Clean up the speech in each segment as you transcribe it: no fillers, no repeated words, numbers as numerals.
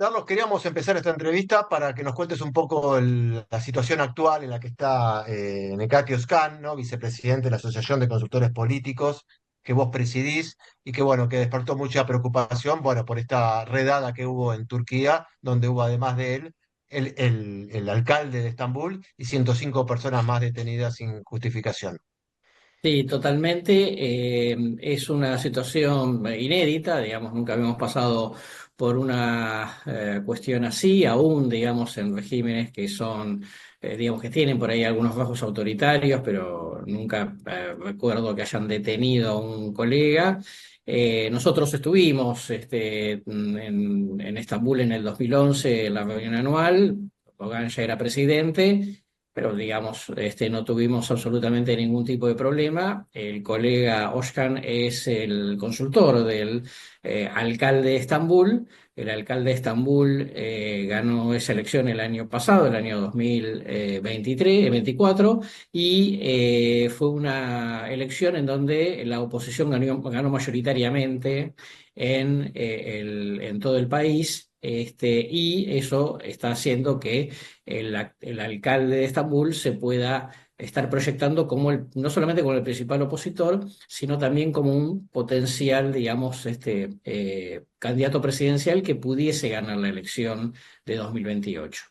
Carlos, queríamos empezar esta entrevista para que nos cuentes un poco la situación actual en la que está Nekati Özkan, ¿no? Vicepresidente de la Asociación de Consultores Políticos, que vos presidís y que, bueno, que despertó mucha preocupación, bueno, por esta redada que hubo en Turquía, donde hubo además de él el alcalde de Estambul y 105 personas más detenidas sin justificación. Sí, totalmente. Es una situación inédita, digamos, nunca habíamos pasado por una cuestión así, aún, digamos, en regímenes que son, digamos, que tienen por ahí algunos rasgos autoritarios, pero nunca recuerdo que hayan detenido a un colega. Nosotros estuvimos en Estambul en el 2011, en la reunión anual. Erdogan ya era presidente, pero digamos, no tuvimos absolutamente ningún tipo de problema. El colega Özkan es el consultor del alcalde de Estambul. El alcalde de Estambul ganó esa elección el año pasado, el año 2023, 24, y fue una elección en donde la oposición ganó mayoritariamente en todo el país. Y eso está haciendo que el alcalde de Estambul se pueda estar proyectando como no solamente como el principal opositor, sino también como un potencial, digamos, candidato presidencial que pudiese ganar la elección de 2028.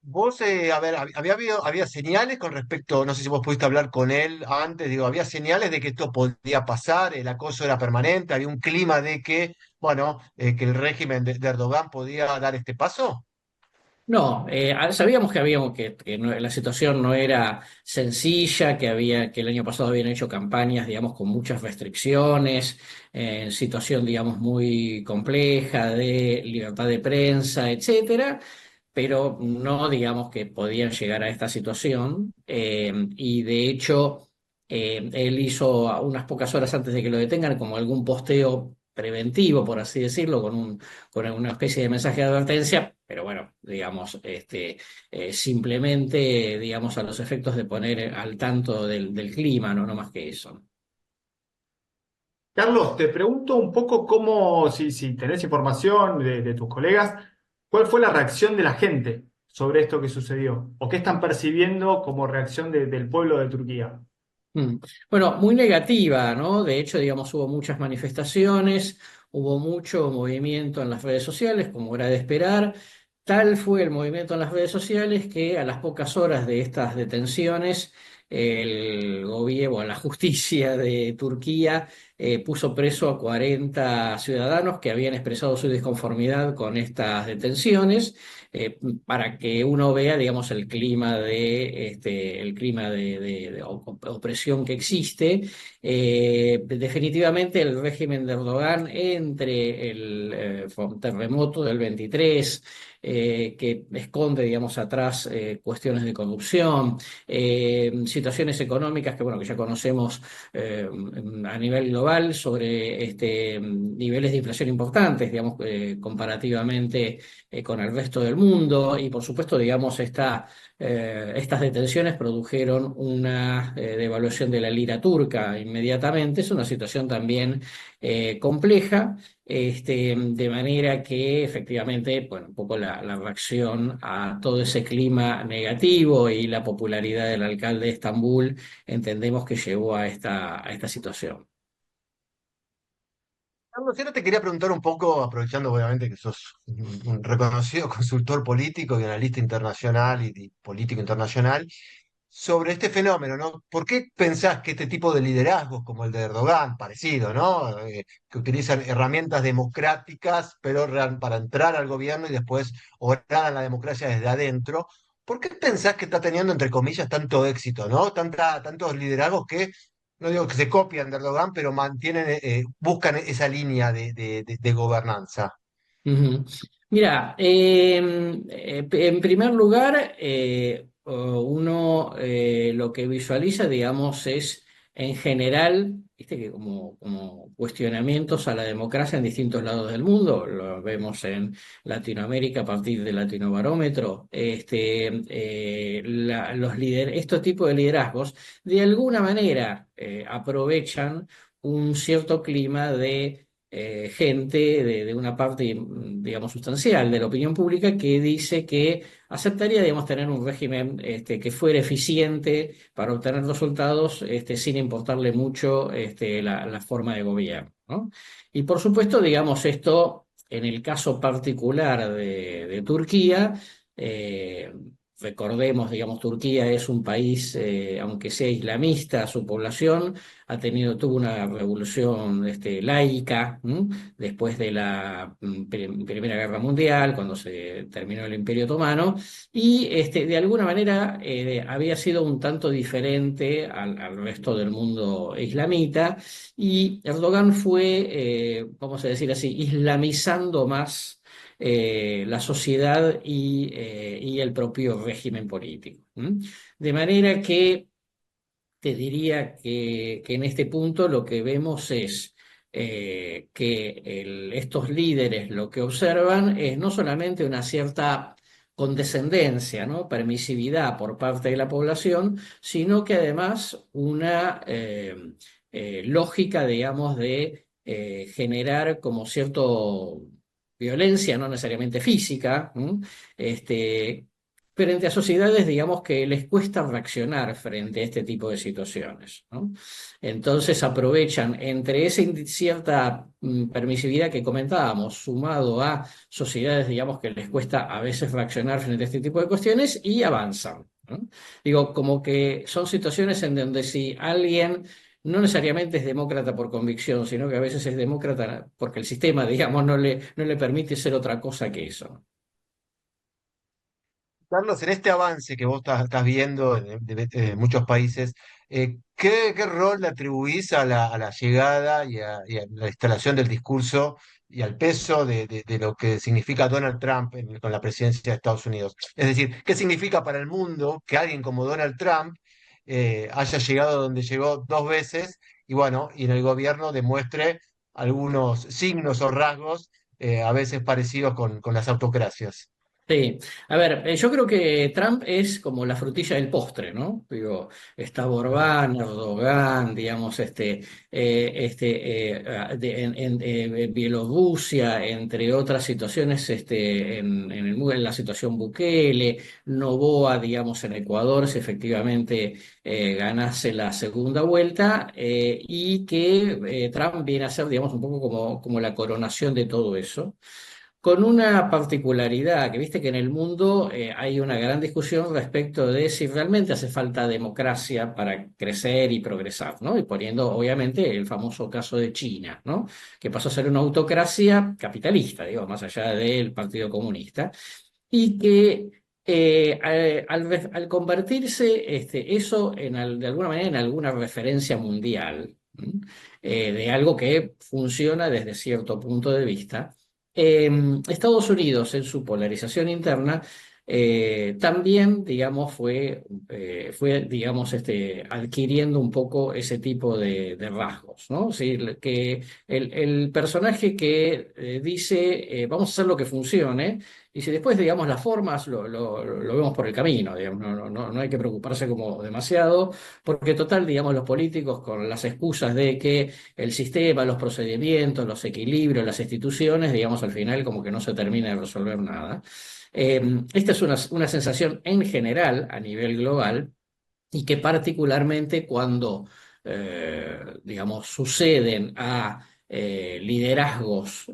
Vos, a ver, había señales con respecto, no sé si vos pudiste hablar con él antes, digo, había señales de que esto podía pasar, el acoso era permanente, había un clima de que, bueno, que el régimen de Erdogan podía dar este paso. No, sabíamos la situación no era sencilla, que el año pasado habían hecho campañas, digamos, con muchas restricciones, en situación, digamos, muy compleja de libertad de prensa, etcétera, pero no, digamos, que podían llegar a esta situación. Y de hecho, él hizo unas pocas horas antes de que lo detengan como algún posteo preventivo, por así decirlo, con una especie de mensaje de advertencia, pero bueno, digamos, simplemente, digamos, a los efectos de poner al tanto del clima, no más que eso. Carlos, te pregunto un poco cómo, si tenés información de tus colegas, ¿cuál fue la reacción de la gente sobre esto que sucedió? ¿O qué están percibiendo como reacción del pueblo de Turquía? Mm. Bueno, muy negativa, ¿no? De hecho, digamos, hubo muchas manifestaciones, hubo mucho movimiento en las redes sociales, como era de esperar. Tal fue el movimiento en las redes sociales que a las pocas horas de estas detenciones, el gobierno, la justicia de Turquía puso preso a 40 ciudadanos que habían expresado su disconformidad con estas detenciones, para que uno vea, digamos, el clima de opresión que existe. Definitivamente el régimen de Erdogan, entre el terremoto del 23, que esconde, digamos, atrás cuestiones de corrupción, situaciones económicas que, bueno, que ya conocemos a nivel global, sobre niveles de inflación importantes, digamos, comparativamente con el resto del mundo. Y por supuesto, digamos, estas detenciones produjeron una devaluación de la lira turca inmediatamente. Es una situación también compleja, de manera que efectivamente, bueno, un poco la reacción a todo ese clima negativo y la popularidad del alcalde de Estambul entendemos que llevó a esta situación. Carlos, yo te quería preguntar un poco, aprovechando obviamente que sos un reconocido consultor político y analista internacional y político internacional, sobre este fenómeno, ¿no? ¿Por qué pensás que este tipo de liderazgos como el de Erdogan, parecido, ¿no? Que utilizan herramientas democráticas, pero para entrar al gobierno y después obrar la democracia desde adentro, ¿por qué pensás que está teniendo, entre comillas, tanto éxito, ¿no? Tantos liderazgos que, no digo que se copian de Erdogan, pero mantienen, buscan esa línea de gobernanza? Ujú. Mira, en primer lugar, uno lo que visualiza, digamos, es en general, viste que como cuestionamientos a la democracia en distintos lados del mundo, lo vemos en Latinoamérica a partir del Latinobarómetro. Estos tipos de liderazgos de alguna manera aprovechan un cierto clima gente de una parte, digamos, sustancial de la opinión pública que dice que aceptaría, digamos, tener un régimen que fuera eficiente para obtener resultados sin importarle mucho la forma de gobierno, ¿no? Y por supuesto, digamos, esto en el caso particular de Turquía, eh, recordemos, digamos, Turquía es un país, aunque sea islamista, su población tuvo una revolución laica, ¿m? Después de la Primera Guerra Mundial, cuando se terminó el Imperio Otomano, y de alguna manera había sido un tanto diferente al resto del mundo islamita, y Erdogan fue, vamos a decir así, islamizando más la sociedad y el propio régimen político. ¿M? De manera que te diría que en este punto lo que vemos es que estos líderes lo que observan es no solamente una cierta condescendencia, ¿no? Permisividad por parte de la población, sino que además una lógica, digamos, de generar como cierto violencia, no necesariamente física, ¿m? este, frente a sociedades, digamos, que les cuesta reaccionar frente a este tipo de situaciones, ¿no? Entonces aprovechan entre esa cierta permisividad que comentábamos, sumado a sociedades, digamos, que les cuesta a veces reaccionar frente a este tipo de cuestiones y avanzan, ¿no? Digo, como que son situaciones en donde si alguien no necesariamente es demócrata por convicción, sino que a veces es demócrata porque el sistema, digamos, no le permite ser otra cosa que eso. Carlos, en este avance que vos estás viendo de muchos países, ¿qué rol le atribuís a la llegada y a la instalación del discurso y al peso de lo que significa Donald Trump con la presidencia de Estados Unidos? Es decir, ¿qué significa para el mundo que alguien como Donald Trump haya llegado donde llegó dos veces y bueno, y en el gobierno demuestre algunos signos o rasgos a veces parecidos con las autocracias? Sí, a ver, yo creo que Trump es como la frutilla del postre, ¿no? Digo, está Orbán, Erdogan, digamos, Bielorrusia, entre otras situaciones, en la situación Bukele, Noboa, digamos, en Ecuador, si efectivamente ganase la segunda vuelta, y que Trump viene a ser, digamos, un poco como la coronación de todo eso con una particularidad, que viste que en el mundo hay una gran discusión respecto de si realmente hace falta democracia para crecer y progresar, ¿no? Y poniendo obviamente el famoso caso de China, ¿no? Que pasó a ser una autocracia capitalista, digo, más allá del Partido Comunista, y que al convertirse eso de alguna manera en alguna referencia mundial, ¿m? De algo que funciona desde cierto punto de vista, eh, Estados Unidos en su polarización interna también, digamos, digamos, adquiriendo un poco ese tipo de rasgos, ¿no? Sí, que el personaje que dice, vamos a hacer lo que funcione, y si después, digamos, las formas lo vemos por el camino, digamos, no hay que preocuparse como demasiado, porque total, digamos, los políticos con las excusas de que el sistema, los procedimientos, los equilibrios, las instituciones, digamos, al final como que no se termina de resolver nada. Esta es una sensación en general a nivel global y que particularmente cuando, digamos, suceden a liderazgos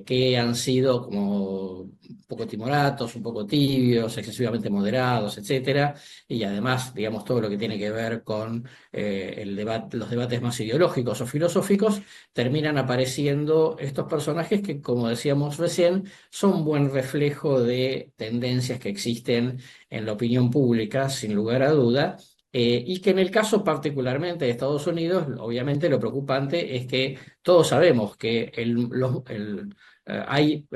que han sido como un poco timoratos, un poco tibios, excesivamente moderados, etcétera, y además, digamos, todo lo que tiene que ver con los debates más ideológicos o filosóficos, terminan apareciendo estos personajes que, como decíamos recién, son buen reflejo de tendencias que existen en la opinión pública, sin lugar a duda, y que en el caso particularmente de Estados Unidos, obviamente lo preocupante es que todos sabemos que hay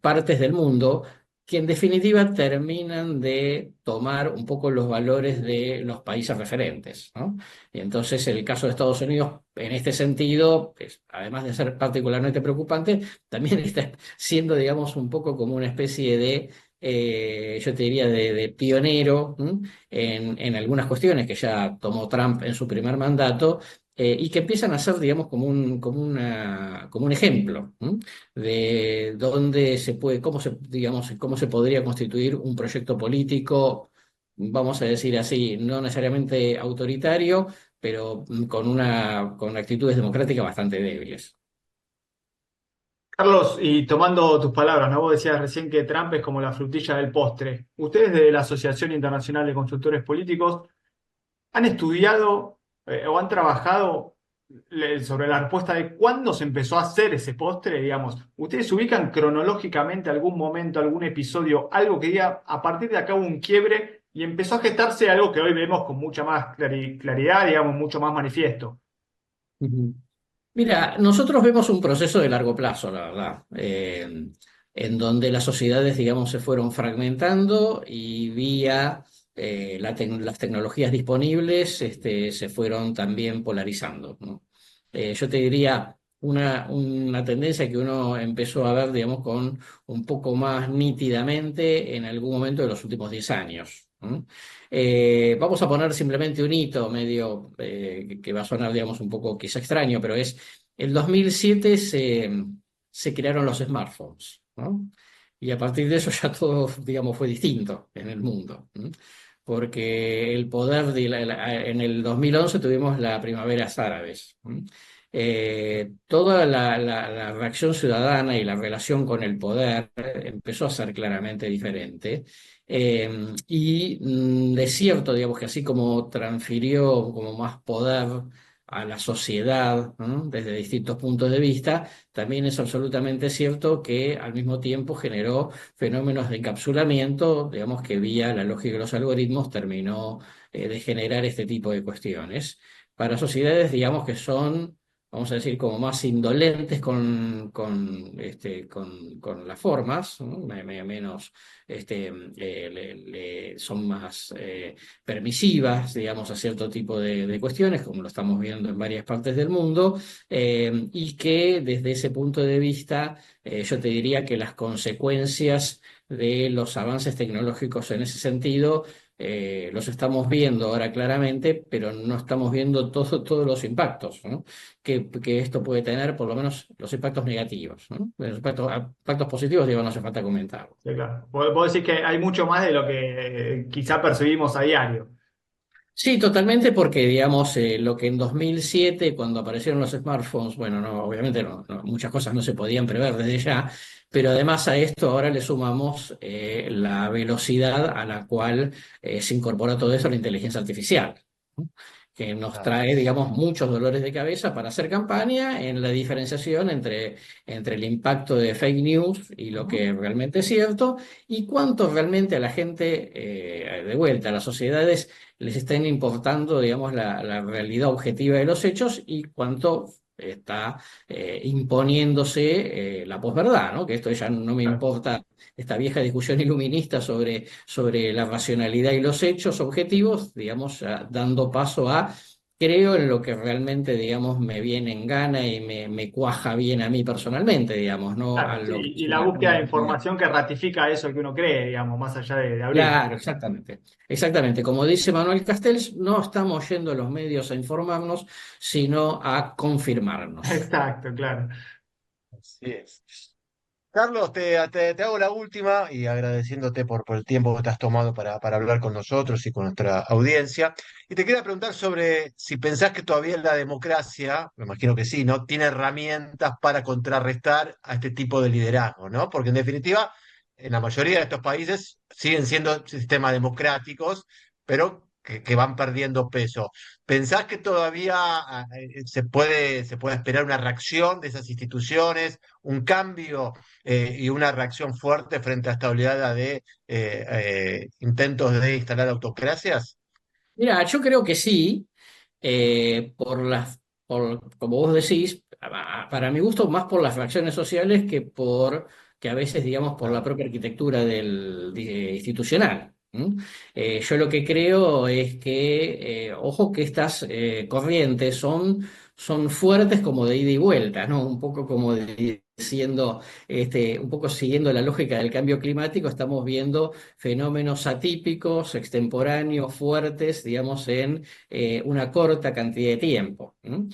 partes del mundo que en definitiva terminan de tomar un poco los valores de los países referentes, ¿no? Y entonces el caso de Estados Unidos, en este sentido, además de ser particularmente preocupante, también está siendo, digamos, un poco como una especie de yo te diría, de pionero, ¿m? En algunas cuestiones que ya tomó Trump en su primer mandato y que empiezan a ser, digamos, como un ejemplo, ¿m? De dónde se puede, digamos, cómo se podría constituir un proyecto político, vamos a decir así, no necesariamente autoritario, pero con actitudes democráticas bastante débiles. Carlos, y tomando tus palabras, ¿no? Vos decías recién que Trump es como la frutilla del postre. Ustedes de la Asociación Internacional de Consultores Políticos han estudiado o han trabajado sobre la respuesta de cuándo se empezó a hacer ese postre, digamos. ¿Ustedes ubican cronológicamente algún momento, algún episodio, algo que diga a partir de acá hubo un quiebre y empezó a gestarse algo que hoy vemos con mucha más claridad, digamos, mucho más manifiesto? Ujú. Mira, nosotros vemos un proceso de largo plazo, la verdad, en donde las sociedades, digamos, se fueron fragmentando y vía las tecnologías disponibles se fueron también polarizando, ¿no? Yo te diría una tendencia que uno empezó a ver, digamos, con un poco más nítidamente en algún momento de los últimos 10 años. ¿No? Vamos a poner simplemente un hito medio que va a sonar, digamos, un poco quizá extraño, pero es el 2007 se crearon los smartphones, ¿no? Y a partir de eso ya todo, digamos, fue distinto en el mundo. ¿No? Porque el poder en el 2011 tuvimos la primaveras árabes. ¿No? Toda la reacción ciudadana y la relación con el poder empezó a ser claramente diferente. Es cierto, digamos, que así como transfirió como más poder a la sociedad, ¿no? Desde distintos puntos de vista, también es absolutamente cierto que al mismo tiempo generó fenómenos de encapsulamiento, digamos que vía la lógica de los algoritmos terminó de generar este tipo de cuestiones. Para sociedades, digamos, que son, vamos a decir, como más indolentes con las formas, ¿no? Menos, son más permisivas, digamos, a cierto tipo de cuestiones, como lo estamos viendo en varias partes del mundo, y que desde ese punto de vista, yo te diría que las consecuencias de los avances tecnológicos en ese sentido, los estamos viendo ahora claramente, pero no estamos viendo todos los impactos, ¿no? Que esto puede tener, por lo menos los impactos negativos, ¿no? Los impactos positivos, digo, no hace falta comentar. Sí, claro. Vos decís que hay mucho más de lo que quizá percibimos a diario. Sí, totalmente, porque digamos, lo que en 2007, cuando aparecieron los smartphones, bueno, no, obviamente muchas cosas no se podían prever desde ya, pero además a esto ahora le sumamos la velocidad a la cual se incorpora todo eso, la inteligencia artificial, ¿no? Que nos Claro. trae, digamos, muchos dolores de cabeza para hacer campaña en la diferenciación entre el impacto de fake news y lo Ujú. que realmente es cierto, y cuánto realmente a la gente, de vuelta, a las sociedades les estén importando, digamos, la realidad objetiva de los hechos y cuánto está imponiéndose la posverdad, ¿no? Que esto ya no me Claro. importa esta vieja discusión iluminista sobre la racionalidad y los hechos objetivos, digamos, ya dando paso a creo en lo que realmente, digamos, me viene en gana y me cuaja bien a mí personalmente, digamos, no a Claro, sí, lo que y es la una búsqueda de opinión. información que ratifica eso que uno cree, digamos, más allá de abrir. Claro, exactamente. Exactamente. Como dice Manuel Castells, no estamos yendo a los medios a informarnos, sino a confirmarnos. Exacto, claro. Así es. Carlos, te hago la última y agradeciéndote por el tiempo que te has tomado para hablar con nosotros y con nuestra audiencia. Y te quería preguntar sobre si pensás que todavía la democracia, me imagino que sí, ¿no? Tiene herramientas para contrarrestar a este tipo de liderazgo, ¿no? Porque en definitiva, en la mayoría de estos países siguen siendo sistemas democráticos, pero que van perdiendo peso. ¿Pensás que todavía se puede esperar una reacción de esas instituciones, un cambio? Y una reacción fuerte frente a esta oleada de intentos de instalar autocracias. Mira, yo creo que sí, como vos decís, para mi gusto, más por las reacciones sociales que a veces, digamos, por la Claro, propia arquitectura institucional. ¿M? Yo lo que creo es que, ojo que estas corrientes son fuertes como de ida y vuelta, ¿no? Un poco como diciendo, un poco siguiendo la lógica del cambio climático, estamos viendo fenómenos atípicos, extemporáneos, fuertes, digamos, en una corta cantidad de tiempo. ¿M?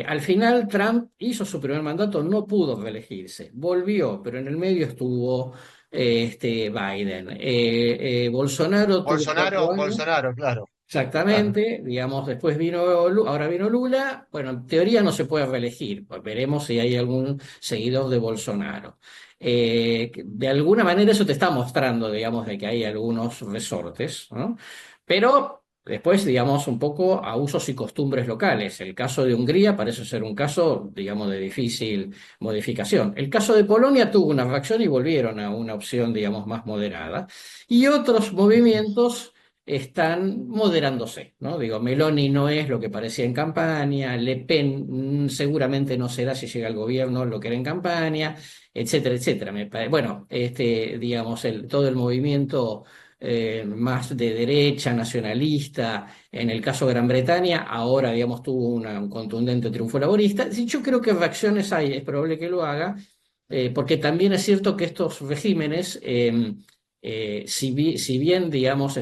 Al final, Trump hizo su primer mandato, no pudo reelegirse, volvió, pero en el medio estuvo Biden. Bolsonaro tuvo cuatro Bolsonaro, años. Bolsonaro, claro, claro. Exactamente, digamos, después vino, ahora vino Lula, bueno, en teoría no se puede reelegir, pues veremos si hay algún seguidor de Bolsonaro. De alguna manera eso te está mostrando, digamos, de que hay algunos resortes, ¿no? Pero después, digamos, un poco a usos y costumbres locales. El caso de Hungría parece ser un caso, digamos, de difícil modificación. El caso de Polonia tuvo una reacción y volvieron a una opción, digamos, más moderada. Y otros movimientos están moderándose, ¿no? Digo, Meloni no es lo que parecía en campaña, Le Pen seguramente no será si llega al gobierno lo que era en campaña, etcétera, etcétera. Bueno, digamos, todo el movimiento más de derecha, nacionalista, en el caso de Gran Bretaña, ahora, digamos, tuvo un contundente triunfo laborista. Sí, yo creo que reacciones hay, es probable que lo haga, porque también es cierto que estos regímenes si bien, digamos,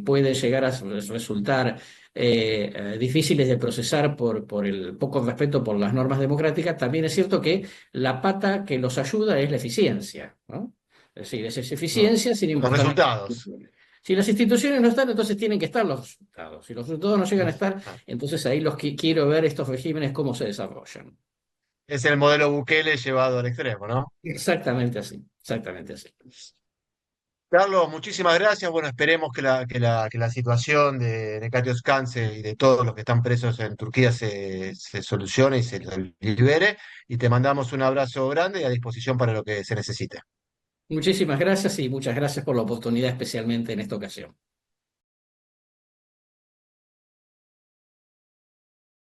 pueden llegar a resultar difíciles de procesar por el poco respeto por las normas democráticas, también es cierto que la pata que los ayuda es la eficiencia, ¿no? Es decir, es esa No, eficiencia sin los importar las resultados. instituciones. Si las instituciones no están, entonces tienen que estar los resultados. Si los resultados no llegan a estar, Ah, entonces ahí los que quiero ver estos regímenes cómo se desarrollan. es el modelo Bukele llevado al extremo, ¿no? Exactamente así, exactamente así. Carlos, muchísimas gracias. Bueno, esperemos que la situación de Nekatios Cance y de todos los que están presos en Turquía se solucione y se libere. Y te mandamos un abrazo grande y a disposición para lo que se necesite. Muchísimas gracias y muchas gracias por la oportunidad, especialmente en esta ocasión.